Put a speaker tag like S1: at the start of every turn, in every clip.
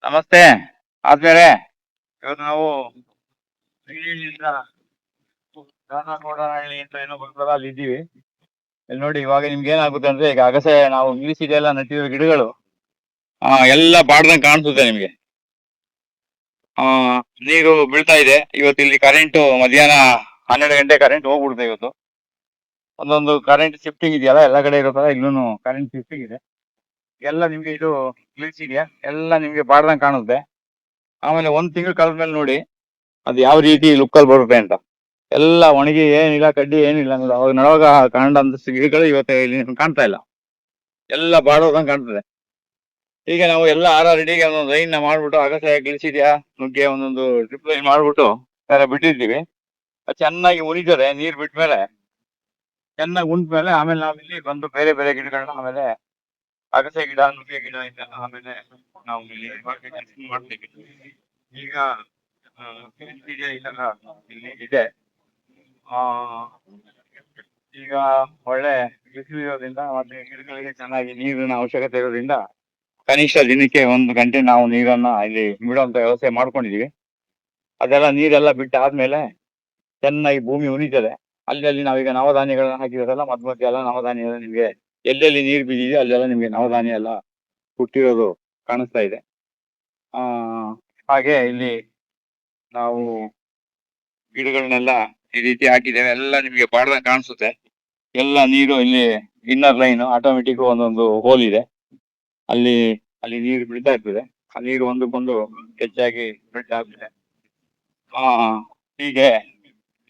S1: ನಮಸ್ತೆ ಆದ್ಮೇಲೆ ಇವತ್ತು ನಾವು ಹಳ್ಳಿಯಿಂದ ದಾಸನಗೌಡನಹಳ್ಳಿ ಅಂತ ಏನೋ ಬರ್ತದ ಅಲ್ಲಿ ಇದ್ದೀವಿ. ಇಲ್ಲಿ ನೋಡಿ ಇವಾಗ ನಿಮ್ಗೆ ಏನಾಗುತ್ತೆ ಅಂದ್ರೆ ಈಗ ಅಗಸೆ ನಾವು ಇಂಗ್ಲಿಷ್ ಇದೆಲ್ಲ ನಟ್ಟಿರೋ ಗಿಡಗಳು ಎಲ್ಲ ಬಾಡ್ದಂಗ್ ಕಾಣಿಸುತ್ತೆ ನಿಮ್ಗೆ. ಆ ನೀರು ಬೀಳ್ತಾ ಇದೆ. ಇವತ್ತು ಇಲ್ಲಿ ಕರೆಂಟ್ ಮಧ್ಯಾಹ್ನ 12 ಗಂಟೆ ಕರೆಂಟ್ ಹೋಗ್ಬಿಡುತ್ತೆ ಇವತ್ತು. ಒಂದೊಂದು ಕರೆಂಟ್ ಶಿಫ್ಟಿಂಗ್ ಇದೆಯಲ್ಲ ಎಲ್ಲ ಕಡೆ ಇರೋ ತರ ಇಲ್ಲೂ ಕರೆಂಟ್ ಶಿಫ್ಟಿಂಗ್ ಇದೆ. ಎಲ್ಲ ನಿಮ್ಗೆ ಇದು ಇದೆಯಾ ಎಲ್ಲ ನಿಮ್ಗೆ ಬಾಡ್ದಂಗ್ ಕಾಣುತ್ತೆ. ಆಮೇಲೆ ಒಂದ್ ತಿಂಗಳು ಕಳೆದ್ಮೇಲೆ ನೋಡಿ ಅದು ಯಾವ ರೀತಿ ಲುಕ್ಕಲ್ಲಿ ಬರುತ್ತೆ ಅಂತ. ಎಲ್ಲ ಒಣಗಿ ಏನಿಲ್ಲ, ಕಡ್ಡಿ ಏನಿಲ್ಲ ಅನ್ನೋದು ಅವಾಗ ನಡುವಾಗ ಕಾಂಡಂತ ಗಿಡಗಳು ಇವತ್ತು ಇಲ್ಲಿ ಕಾಣ್ತಾ ಇಲ್ಲ, ಎಲ್ಲ ಬಾಡೋದಂಗ್ ಕಾಣ್ತದೆ. ಈಗ ನಾವು ಎಲ್ಲ ರೆಡಿಗೆ ಒಂದೊಂದು ಲೈನ್ ಮಾಡ್ಬಿಟ್ಟು ಅಗಸೆ ಗಿಳಿಸಿದ್ಯಾ ನುಗ್ಗೆ ಒಂದೊಂದು ಡ್ರಿಪ್ ಲೈನ್ ಮಾಡ್ಬಿಟ್ಟು ಬಿಟ್ಟಿರ್ತೀವಿ. ಅದು ಚೆನ್ನಾಗಿ ಉಳಿತದೆ. ನೀರ್ ಬಿಟ್ಮೇಲೆ ಚೆನ್ನಾಗಿ ಉಂಟ್ಮೇಲೆ ಆಮೇಲೆ ನಾವಿಲ್ಲಿ ಬಂದು ಬೇರೆ ಬೇರೆ ಗಿಡಗಳನ್ನ ಆಮೇಲೆ ಅಗಸೆ ಗಿಡ, ನುಗ್ಗೆ ಗಿಡ ಇದೆಲ್ಲ ಆಮೇಲೆ ನಾವು ಇಲ್ಲಿ ಮಾಡ್ತೀವಿ. ಈಗ ಇಲ್ಲಿ ಇದೆ. ಆ ಈಗ ಒಳ್ಳೆ ಬಿಸಿಲು ಇರೋದ್ರಿಂದ ಮತ್ತೆ ಗಿಡಗಳಿಗೆ ಚೆನ್ನಾಗಿ ನೀರಿನ ಅವಶ್ಯಕತೆ ಇರೋದ್ರಿಂದ ಕನಿಷ್ಠ ದಿನಕ್ಕೆ 1 ಗಂಟೆ ನಾವು ನೀರನ್ನ ಇಲ್ಲಿ ಬಿಡುವಂತ ವ್ಯವಸ್ಥೆ ಮಾಡ್ಕೊಂಡಿದೀವಿ. ಅದೆಲ್ಲ ನೀರೆಲ್ಲ ಬಿಟ್ಟಾದ್ಮೇಲೆ ಚೆನ್ನಾಗಿ ಭೂಮಿ ಉಳಿತದೆ. ಅಲ್ಲಿ ನಾವೀಗ ನವಧಾನ್ಯಗಳನ್ನ ಹಾಕಿರೋದಲ್ಲ, ಮಧ್ಯ ಮಧ್ಯ ಎಲ್ಲ ನವಧಾನ್ಯ ನಿಮ್ಗೆ ಎಲ್ಲೆಲ್ಲಿ ನೀರು ಬಿದ್ದಿದೆಯೋ ಅಲ್ಲೆಲ್ಲ ನಿಮ್ಗೆ ನವಧಾನ್ಯ ಎಲ್ಲ ಹುಟ್ಟಿರೋದು ಕಾಣಿಸ್ತಾ ಇದೆ. ಆ ಹಾಗೆ ಇಲ್ಲಿ ನಾವು ಗಿಡಗಳನ್ನೆಲ್ಲ ಈ ರೀತಿ ಹಾಕಿದ್ದೇವೆ. ಎಲ್ಲ ನಿಮ್ಗೆ ಬಾಡ್ದಂಗ್ ಕಾಣಿಸುತ್ತೆ. ಎಲ್ಲ ನೀರು ಇಲ್ಲಿ ಇನ್ನರ್ ಲೈನ್ ಆಟೋಮೆಟಿಕ್ ಒಂದೊಂದು ಹೋಲ್ ಇದೆ. ಅಲ್ಲಿ ಅಲ್ಲಿ ನೀರು ಬೀಳ್ತಾ ಇರ್ತದೆ. ಆ ನೀರು ಒಂದಕ್ಕೊಂದು ಹೆಚ್ಚಾಗಿ ಸ್ಪ್ರೆಡ್ ಆಗ್ತದೆ. ಹೀಗೆ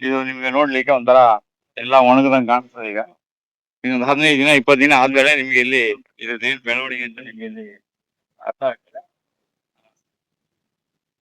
S1: ಇದು ನಿಮ್ಗೆ ನೋಡ್ಲಿಕ್ಕೆ ಒಂಥರ ಎಲ್ಲ ಒಣಗದಂಗ್ ಕಾಣಿಸ್ತದೆ. ಈಗ ಇನ್ನೊಂದು 15 ದಿನ 20 ದಿನ ಆದ್ಮೇಲೆ ನಿಮ್ಗೆ ಇಲ್ಲಿ ಇದೇನ್ ಬೆಳವಣಿಗೆ ಅಂತ ನಿಮ್ಗೆ ಇಲ್ಲಿ ಅರ್ಥ ಆಗ್ತದೆ.